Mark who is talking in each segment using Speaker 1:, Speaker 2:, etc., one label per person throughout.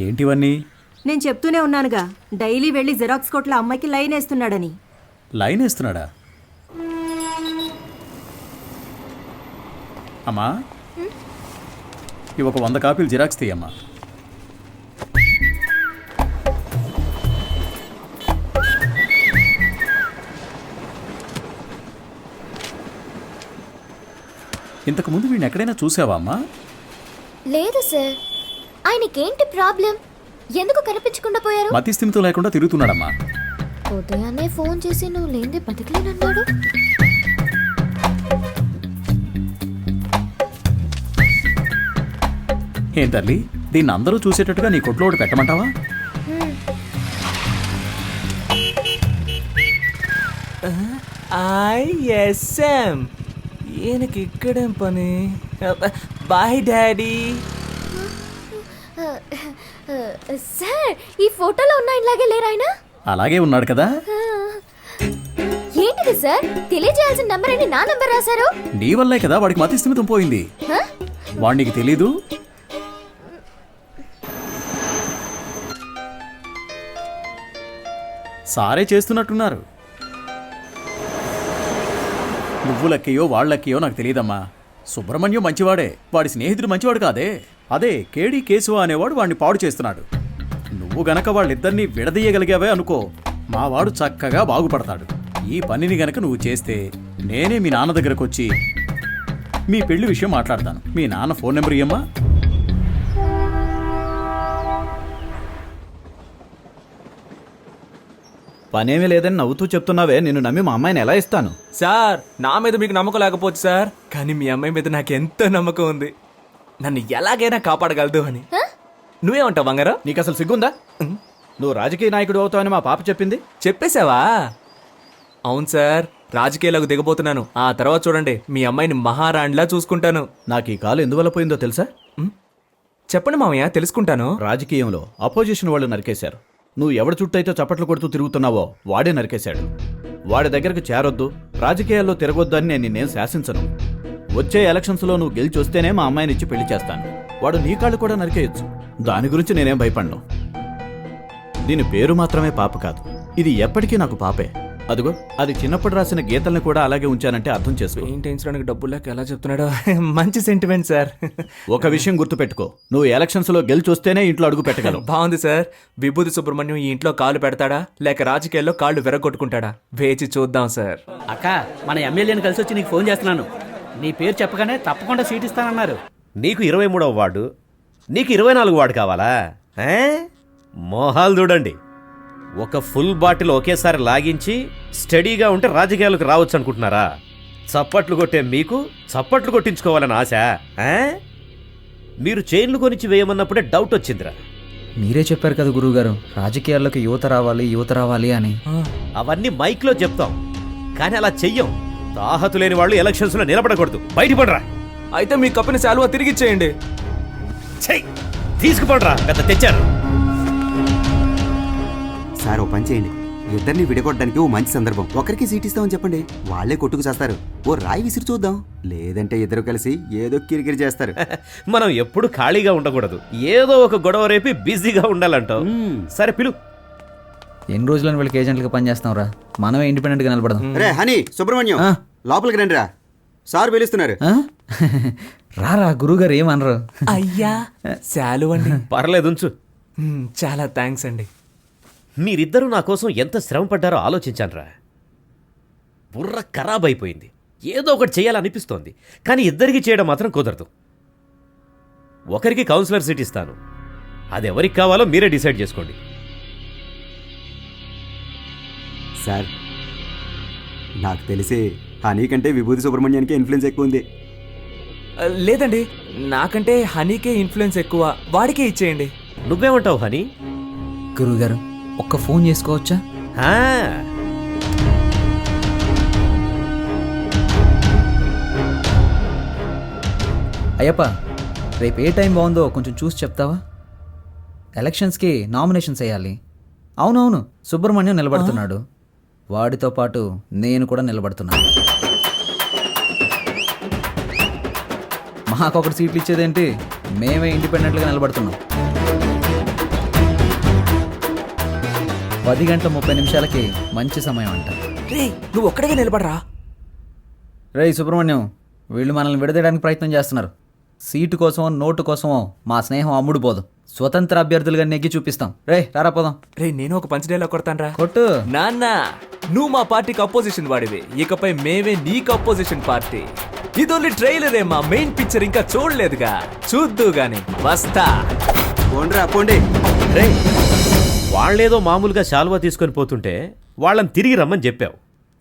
Speaker 1: ఏంటివన్నీ?
Speaker 2: నేను చెప్తూనే ఉన్నానుగా, డైలీ వెళ్ళి జిరాక్స్ కొట్ల అమ్మాయికి లైన్ వేస్తున్నాడని.
Speaker 1: లైన్ వేస్తున్నాడా? అమ్మా, ఇవి ఒక 100 కాపీలు జిరాక్స్ తీయమ్మా. ఇంతకు ముందు వీడిని ఎక్కడైనా చూసావా అమ్మా?
Speaker 3: లేదు సార్. ఆయనకేంటి ప్రాబ్లం? ఎందుకు కనిపించకుండా పోయారు?
Speaker 1: మతి స్థిమితం లేకుండా తిరుగుతున్నాడమ్మా.
Speaker 3: ఉదయాన్నే ఫోన్ చేసి నువ్వు లేదే బతకలేనన్నాడు.
Speaker 1: ఏం తల్లి, దీన్ని అందరూ చూసేటట్టుగా నీ కొట్లో ఒకటి పెట్టమంటావా?
Speaker 4: ఐఎస్ఎం ఈయనకి ఇక్కడేం పని? Bye daddy.
Speaker 3: సార్, ఈ ఫోటోలో ఉన్న ఇలాగే లేరు ఆయన?
Speaker 1: అలాగే ఉన్నాడు కదా.
Speaker 3: ఏంటిది సార్? తెలియజేయాల్సిన నంబర్ అని నా నంబర్ రాశారు.
Speaker 1: నీ వల్లే కదా వాడికి మతి స్థిమితం పోయింది. వాడికి తెలీదు. సారే చేస్తున్నట్టున్నారు. నువ్వు లక్కయో వాళ్ళక్కయో నాకు తెలియదమ్మా. సుబ్రహ్మణ్యం మంచివాడే, వాడి స్నేహితుడు మంచివాడు కాదే. అదే కేడి కేశవ అనేవాడు వాడిని పాడు చేస్తున్నాడు. నువ్వు గనక వాళ్ళిద్దరినీ విడదీయగలిగావే అనుకో, మావాడు చక్కగా బాగుపడతాడు. ఈ పనిని గనక నువ్వు చేస్తే నేనే మీ నాన్న దగ్గరకు వచ్చి మీ పెళ్లి విషయం మాట్లాడతాను. మీ నాన్న ఫోన్ నెంబర్ ఇయ్యమ్మా.
Speaker 5: పనేమీ లేదని నవ్వుతూ చెప్తున్నావే, నిన్ను నమ్మి మా అమ్మాయిని ఎలా ఇస్తాను?
Speaker 4: సార్, నా మీద మీకు నమ్మకం లేకపోవచ్చు సార్, కానీ మీ అమ్మాయి మీద నాకు ఎంతో నమ్మకం ఉంది. నన్ను ఎలాగైనా కాపాడగలదు అని. నువ్వేమంటావు బంగారం?
Speaker 5: నీకు అసలు సిగ్గుందా? నువ్వు రాజకీయ నాయకుడు అవుతావని మా పాప చెప్పింది.
Speaker 4: చెప్పేశావా? అవును సార్, రాజకీయాలకు దిగబోతున్నాను. ఆ తర్వాత చూడండి, మీ అమ్మాయిని మహారాణిలా చూసుకుంటాను.
Speaker 5: నాకు ఈ కాలు ఎందువల్ల పోయిందో తెలుసా?
Speaker 4: చెప్పండి మామయ్య, తెలుసుకుంటాను.
Speaker 5: రాజకీయంలో అపోజిషన్ వాళ్ళు నరికేశారు. నువ్వు ఎవడి చుట్టూ అయితే చప్పట్లు కొడుతూ తిరుగుతున్నావో వాడే నరికేశాడు. వాడి దగ్గరకు చేరొద్దు, రాజకీయాల్లో తిరగొద్దు అని నేను నిన్నేం శాసించను. వచ్చే ఎలక్షన్స్లో నువ్వు గెలిచి వస్తేనే మా అమ్మాయిని ఇచ్చి పెళ్లి చేస్తాను. వాడు నీ కాళ్ళు కూడా నరికేయచ్చు. దాని గురించి నేనేం భయపడను. దీని పేరు మాత్రమే పాప కాదు, ఇది ఎప్పటికీ నాకు పాపే. అదిగో, అది చిన్నప్పుడు రాసిన గీతల్ని కూడా అలాగే ఉంచానంటే అర్థం చేసుకో.
Speaker 4: పెయింటించడానికి డబ్బులు లేక ఎలా చెప్తున్నాడో. మంచి సెంటిమెంట్ సార్.
Speaker 5: ఒక విషయం గుర్తుపెట్టుకో, నువ్వు ఎలక్షన్స్ లో గెలిచి వస్తేనే ఇంట్లో అడుగు పెట్టగలవు.
Speaker 4: బాగుంది సార్. విభూతి సుబ్రహ్మణ్యం ఈ ఇంట్లో కాళ్ళు పెడతాడా లేక రాజకీయాల్లో కాళ్ళు విరగొట్టుకుంటాడా? వేచి చూద్దాం సార్.
Speaker 6: అక్క, మన ఎమ్మెల్యేని కలిసి వచ్చి నీకు ఫోన్ చేస్తున్నాను. నీ పేరు చెప్పగానే తప్పకుండా సీట్ ఇస్తానన్నారు.
Speaker 7: నీకు 23వ వార్డు, నీకు 24 వార్డు కావాలా? మోహాలు చూడండి. ఒక ఫుల్ బాటిల్ ఒకేసారి లాగించి స్టడీగా ఉంటే రాజకీయాలకు రావచ్చు అనుకుంటున్నారా? చప్పట్లు కొట్టే మీకు చప్పట్లు కొట్టించుకోవాలని ఆశ? మీరు చైన్లు కొనిచ్చి వేయమన్నప్పుడే డౌట్ వచ్చిందిరా.
Speaker 8: మీరే చెప్పారు కదా గురువుగారు, రాజకీయాల్లోకి యువత రావాలి అని.
Speaker 7: అవన్నీ మైక్లో చెప్తాం, కానీ అలా చెయ్యం. తాహతు లేని వాళ్ళు ఎలక్షన్స్లో నిలబడకూడదు. బయటపడరా.
Speaker 4: అయితే మీ కప్పిన శాలువా తిరిగిచ్చేయండి.
Speaker 7: తీసుకుపడరా, పెద్ద తెచ్చారు.
Speaker 9: సార్, ఓ పని చేయండి, ఇద్దరిని విడగొట్టడానికి ఓ మంచి సందర్భం. ఒకరికి సీట్ ఇస్తామని చెప్పండి, వాళ్లే కొట్టుకు చేస్తారు. ఓ రాయి విసిరి చూద్దాం. లేదంటే ఇద్దరు కలిసి ఏదో కిరికిరి చేస్తారు.
Speaker 7: మనం ఎప్పుడు ఖాళీగా ఉండకూడదు, ఏదో ఒక గొడవ రేపి బిజీగా ఉండాలంటావు. సరే పిలు.
Speaker 8: ఎన్ని రోజులని వీళ్ళకి ఏజెంట్లుగా పనిచేస్తాం రా, మనమే ఇండిపెండెంట్ గా నిలబడదాం.
Speaker 9: రే హనీ, సుబ్రహ్మణ్యం, లోపలికి రండి రా, సార్ పిలుస్తున్నారు.
Speaker 8: రారా, గురువుగారు ఏమనరు.
Speaker 4: అయ్యా, శాలువండి.
Speaker 7: పర్లేదు, ఉంచు.
Speaker 4: చాలా థ్యాంక్స్ అండి.
Speaker 7: మీరిద్దరూ నా కోసం ఎంత శ్రమ పడ్డారో ఆలోచించానురా. బుర్ర ఖరాబ్ అయిపోయింది. ఏదో ఒకటి చేయాలనిపిస్తోంది, కానీ ఇద్దరికి చేయడం మాత్రం కుదరదు. ఒకరికి కౌన్సిలర్ సీట్ ఇస్తాను, అది ఎవరికి కావాలో మీరే డిసైడ్ చేసుకోండి.
Speaker 9: సార్, నాకు తెలిసి హనీ కంటే విభూతి సుబ్రహ్మణ్యానికి ఇన్ఫ్లుయెన్స్ ఎక్కువ ఉంది.
Speaker 4: లేదండి, నాకంటే హనీకే ఇన్ఫ్లుయెన్స్ ఎక్కువ, వాడికే ఇచ్చేయండి.
Speaker 7: నువ్వేమంటావు హనీ?
Speaker 8: గురువుగారు, ఒక్క ఫోన్ చేసుకోవచ్చా? అయ్యప్ప, రేపు ఏ టైం బాగుందో కొంచెం చూసి చెప్తావా? ఎలక్షన్స్కి నామినేషన్స్ వేయాలి. అవునవును, సుబ్రహ్మణ్యం నిలబడుతున్నాడు, వాడితో పాటు నేను కూడా నిలబడుతున్నాను. మాకొకటి సీట్లు ఇచ్చేదేంటి, మేమే ఇండిపెండెంట్గా నిలబడుతున్నాం. 10:30 మంచి సమయం అంట.
Speaker 4: రే నువ్వు ఒక్కడిగా నిలబడరా.
Speaker 8: రేయ్ సుబ్రహ్మణ్యం, వీళ్ళు మనల్ని విడదీయడానికి ప్రయత్నం చేస్తున్నారు. సీటు కోసమో నోటు కోసమో మా స్నేహం అమ్ముడు పోదు. స్వతంత్ర అభ్యర్థులుగా నెగ్గి చూపిస్తాం. రే రారా పోదాం.
Speaker 4: రే నేను ఒక పంచ్ డైలాగ్ కొడతానరా.
Speaker 8: కొట్టు.
Speaker 4: నాన్న నువ్వు మా పార్టీకి అపోజిషన్ వాడివి, ఇకపై మేమే నీకు అపోజిషన్ పార్టీ. ఇది ఓన్లీ ట్రైలరే, మా మెయిన్ పిక్చర్ ఇంకా చూడలేదుగా, చూద్దు గాని వస్తా.
Speaker 9: పోండ్రా పోండి.
Speaker 7: రే వాళ్ళేదో మామూలుగా శాలువా తీసుకొని పోతుంటే వాళ్ళని తిరిగి రమ్మని చెప్పావు.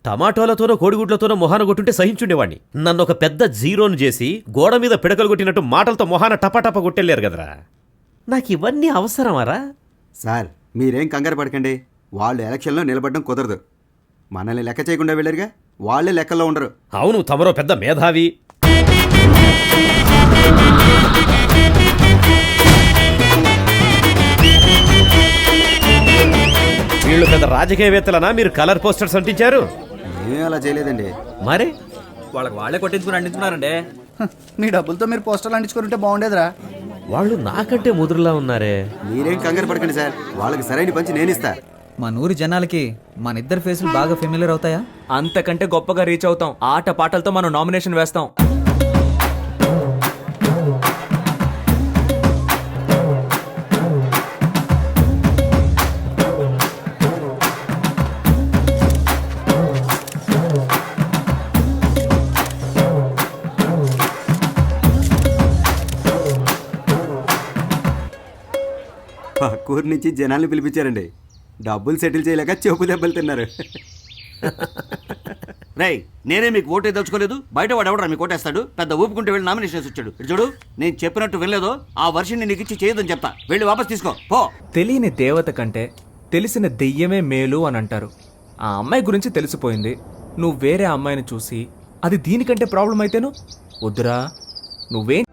Speaker 7: టమాటోలతోనో కోడిగుడ్లతోనో మొహాన కొట్టుంటే సహించుండేవాణ్ణి. నన్ను ఒక పెద్ద జీరోను చేసి గోడ మీద పిడకలు కొట్టినట్టు మాటలతో మొహాన టపాటపా కొట్టెళ్ళారు కదరా. నాకు ఇవన్నీ అవసరమారా?
Speaker 9: సార్ మీరేం కంగారు పడకండి. వాళ్ళు ఎలక్షన్లో నిలబడడం కుదరదు. మనల్ని లెక్క చేయకుండా వెళ్ళారుగా, వాళ్ళే లెక్కల్లో ఉండరు.
Speaker 7: అవును, తమరో పెద్ద మేధావి. వీళ్ళు పెద్ద రాజకీయవేత్తలనా మీరు కలర్ పోస్టర్స్ అంటించారు?
Speaker 9: ఏం అలా చేయలేదండి.
Speaker 7: మరి
Speaker 6: వాళ్ళకి వాళ్ళే కొట్టించుకుని అందించున్నారండి.
Speaker 10: మీ డబ్బులతో మీరు పోస్టర్లు అంటించుకుంటే బాగుండేదిరా.
Speaker 7: వాళ్ళు నాకంటే ముదురులా ఉన్నారే.
Speaker 9: మీరేం కంగారు పడకండి సార్, వాళ్ళకి సరైన పంచి నేను ఇస్తా.
Speaker 8: మా నూరి జనాలకి మన ఇద్దరు ఫేసులు బాగా ఫెమిలియర్ అవుతాయా?
Speaker 4: అంతకంటే గొప్పగా రీచ్ అవుతాం. ఆట పాటలతో మనం నామినేషన్ వేస్తాం.
Speaker 9: పక్కూరు నుంచి జనాల్ని పిలిపించారండి. డబ్బులు సెటిల్ చేయలేక చెప్పు దెబ్బలు తిన్నారు.
Speaker 10: రేయ్ నేనే మీకు ఓటే దలుచుకోలేదు, బయట వాడు ఎవడరా మీకు ఓటేస్తాడు? పెద్ద ఊపుకుంటే వెళ్ళి నామినేషన్ వచ్చాడు. ఇటు చూడు, నేను చెప్పినట్టు వెళ్ళలేదో ఆ వర్షం నీకు ఇచ్చి చేయదని చెప్తా. వెళ్ళి వాపస్ తీసుకో పో.
Speaker 4: తెలియని దేవత కంటే తెలిసిన దెయ్యమే మేలు అని అంటారు. ఆ అమ్మాయి గురించి తెలిసిపోయింది. నువ్వు వేరే అమ్మాయిని చూసి అది దీనికంటే ప్రాబ్లం అయితేను వద్దురా, నువ్వేం